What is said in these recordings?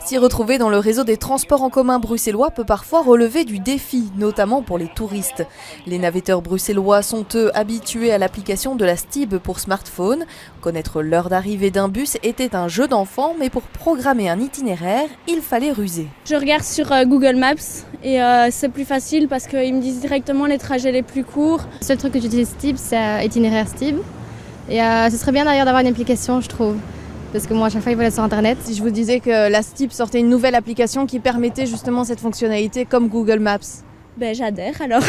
S'y retrouver dans le réseau des transports en commun bruxellois peut parfois relever du défi, notamment pour les touristes. Les navetteurs bruxellois sont eux habitués à l'application de la Stib pour smartphone. Connaître l'heure d'arrivée d'un bus était un jeu d'enfant, mais pour programmer un itinéraire, il fallait ruser. Je regarde sur Google Maps et c'est plus facile parce qu'ils me disent directement les trajets les plus courts. Le seul truc que j'utilise Stib, c'est itinéraire Stib. Et ce serait bien d'ailleurs d'avoir une application, je trouve. Parce que moi, à chaque fois, il faut aller sur Internet. Si je vous disais que la Stib sortait une nouvelle application qui permettait justement cette fonctionnalité comme Google Maps. Ben, j'adhère alors,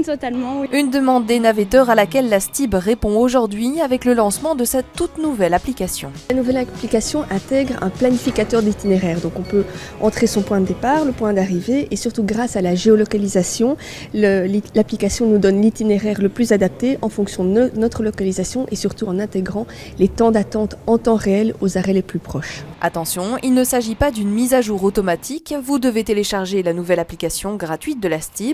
totalement. Oui. Une demande des navetteurs à laquelle la Stib répond aujourd'hui avec le lancement de cette toute nouvelle application. La nouvelle application intègre un planificateur d'itinéraire. Donc on peut entrer son point de départ, le point d'arrivée et surtout grâce à la géolocalisation, l'application nous donne l'itinéraire le plus adapté en fonction de notre localisation et surtout en intégrant les temps d'attente en temps réel aux arrêts les plus proches. Attention, il ne s'agit pas d'une mise à jour automatique. Vous devez télécharger la nouvelle application gratuite de la Stib.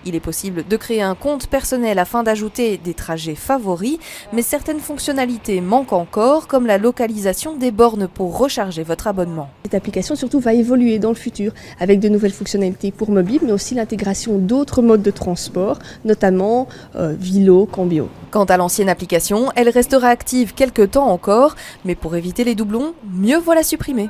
Il est possible de créer un compte personnel afin d'ajouter des trajets favoris, mais certaines fonctionnalités manquent encore, comme la localisation des bornes pour recharger votre abonnement. Cette application surtout va évoluer dans le futur avec de nouvelles fonctionnalités pour mobile, mais aussi l'intégration d'autres modes de transport, notamment Vilo, Cambio. Quant à l'ancienne application, elle restera active quelques temps encore, mais pour éviter les doublons, mieux vaut la supprimer.